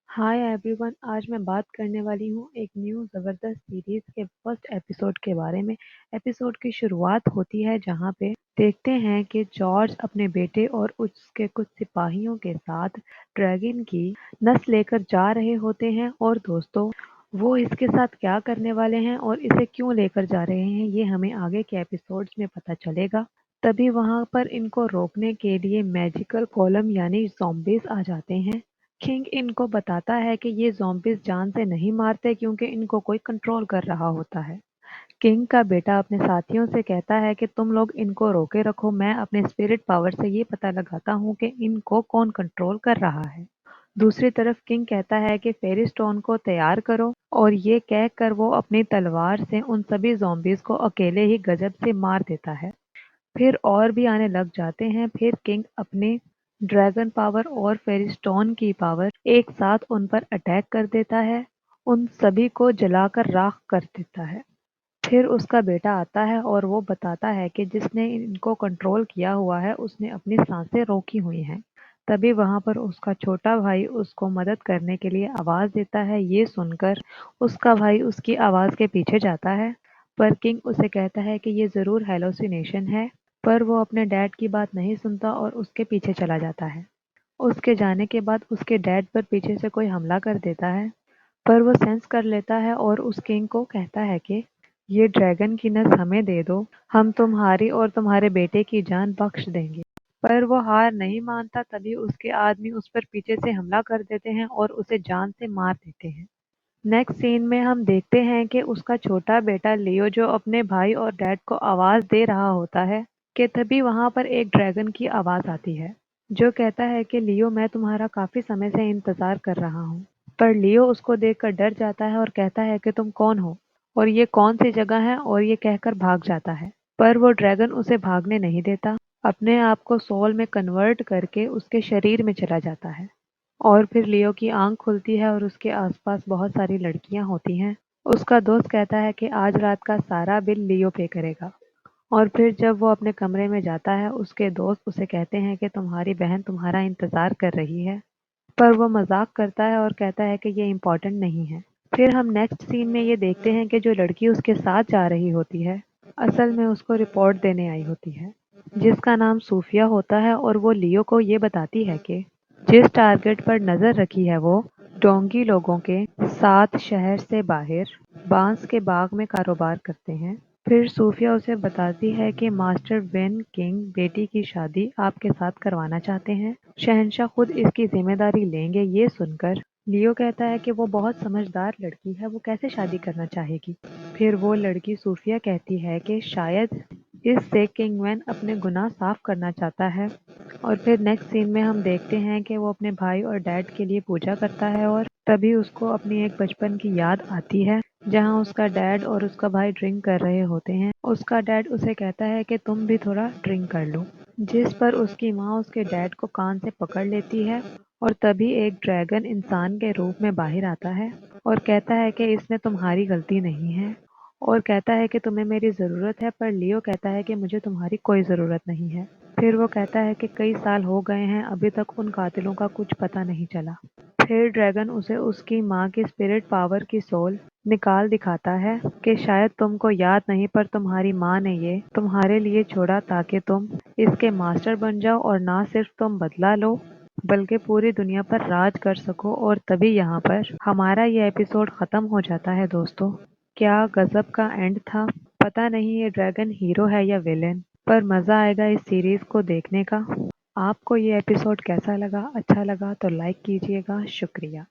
Hi everyone, आज मैं बात करने वाली हूँ एक न्यू ज़बरदस्त सीरीज के फर्स्ट एपिसोड के बारे में। एपिसोड की शुरुआत होती है जहाँ पे देखते हैं कि जॉर्ज अपने बेटे और उसके कुछ सिपाहियों के साथ ड्रैगन की नस लेकर जा रहे होते हैं। और दोस्तों, वो इसके साथ क्या करने वाले हैं और इसे क्यों लेकर जा रहे हैं, ये हमें आगे के एपिसोड्स में पता चलेगा। तभी वहां पर इनको रोकने के लिए मैजिकल कॉलम यानी ज़ॉम्बीज आ जाते हैं। किंग इनको बताता है कि ये ज़ॉम्बीज जान से नहीं मारते क्योंकि इनको कोई कंट्रोल कर रहा होता है। किंग का बेटा अपने साथियों से कहता है कि तुम लोग इनको रोके रखो, मैं अपने स्पिरिट पावर से ये पता लगाता हूँ कि इनको कौन कंट्रोल कर रहा है। दूसरी तरफ किंग कहता है कि फेरी स्टोन को तैयार करो, और ये कहकर वो अपनी तलवार से उन सभी ज़ॉम्बीज को अकेले ही गजब से मार देता है। फिर और भी आने लग जाते हैं। फिर किंग अपने ड्रैगन पावर और फेरिस्टोन की पावर एक साथ उन पर अटैक कर देता है, उन सभी को जलाकर राख कर देता है। फिर उसका बेटा आता है और वो बताता है कि जिसने इनको कंट्रोल किया हुआ है उसने अपनी सांसें रोकी हुई हैं। तभी वहां पर उसका छोटा भाई उसको मदद करने के लिए आवाज देता है। ये सुनकर उसका भाई उसकी आवाज के पीछे जाता है, पर किंग उसे कहता है कि ये जरूर हेलोसिनेशन है। पर वो अपने डैड की बात नहीं सुनता और उसके पीछे चला जाता है। उसके जाने के बाद उसके डैड पर पीछे से कोई हमला कर देता है, पर वो सेंस कर लेता है और उस किंग को कहता है कि ये ड्रैगन की नस हमें दे दो, हम तुम्हारी और तुम्हारे बेटे की जान बख्श देंगे। पर वो हार नहीं मानता। तभी उसके आदमी उस पर पीछे से हमला कर देते हैं और उसे जान से मार देते हैं। नेक्स्ट सीन में हम देखते हैं कि उसका छोटा बेटा लियो, जो अपने भाई और डैड को आवाज दे रहा होता है, कि तभी वहां पर एक ड्रैगन की आवाज आती है जो कहता है कि लियो, मैं तुम्हारा काफी समय से इंतजार कर रहा हूँ। पर लियो उसको देखकर डर जाता है और कहता है कि तुम कौन हो और ये कौन सी जगह है, और ये कहकर भाग जाता है। पर वो ड्रैगन उसे भागने नहीं देता, अपने आप को सोल में कन्वर्ट करके उसके शरीर में चला जाता है। और फिर लियो की आंख खुलती है और उसके आसपास बहुत सारी लड़कियां होती हैं। उसका दोस्त कहता है कि आज रात का सारा बिल लियो पे करेगा। और फिर जब वो अपने कमरे में जाता है, उसके दोस्त उसे कहते हैं कि तुम्हारी बहन तुम्हारा इंतजार कर रही है। पर वो मजाक करता है और कहता है कि ये इम्पोर्टेंट नहीं है। फिर हम नेक्स्ट सीन में ये देखते हैं कि जो लड़की उसके साथ जा रही होती है, असल में उसको रिपोर्ट देने आई होती है, जिसका नाम सूफिया होता है। और वो लियो को ये बताती है कि जिस टारगेट पर नजर रखी है वो डोंगी लोगों के साथ शहर से बाहर बांस के बाग में कारोबार करते हैं। फिर सूफिया उसे बताती है कि मास्टर वेन किंग बेटी की शादी आपके साथ करवाना चाहते हैं, शहंशाह खुद इसकी जिम्मेदारी लेंगे। ये सुनकर लियो कहता है कि वो बहुत समझदार लड़की है, वो कैसे शादी करना चाहेगी। फिर वो लड़की सूफिया कहती है कि शायद इससे किंग वैन अपने गुनाह साफ करना चाहता है। और फिर नेक्स्ट सीन में हम देखते हैं कि वो अपने भाई और डैड के लिए पूजा करता है, और तभी उसको अपनी एक बचपन की याद आती है जहां उसका डैड और उसका भाई ड्रिंक कर रहे होते हैं। उसका डैड उसे कहता है कि तुम भी थोड़ा ड्रिंक कर लो, जिस पर उसकी माँ उसके डैड को कान से पकड़ लेती है। और तभी एक ड्रैगन इंसान के रूप में बाहर आता है और कहता है कि इसमें तुम्हारी गलती नहीं है, और कहता है कि तुम्हें मेरी ज़रूरत है। पर लियो कहता है कि मुझे तुम्हारी कोई ज़रूरत नहीं है। फिर वो कहता है कि कई साल हो गए हैं, अभी तक उन कातिलों का कुछ पता नहीं चला। फिर ड्रैगन उसे उसकी माँ की स्पिरिट पावर की सोल निकाल दिखाता है कि शायद तुमको याद नहीं, पर तुम्हारी माँ ने ये तुम्हारे लिए छोड़ा ताकि तुम इसके मास्टर बन जाओ, और ना सिर्फ तुम बदला लो बल्कि पूरी दुनिया पर राज कर सको। और तभी यहाँ पर हमारा ये एपिसोड खत्म हो जाता है। दोस्तों, क्या गजब का एंड था। पता नहीं ये ड्रैगन हीरो है या विलेन, पर मजा आएगा इस सीरीज को देखने का। आपको ये एपिसोड कैसा लगा? अच्छा लगा तो लाइक कीजिएगा। शुक्रिया।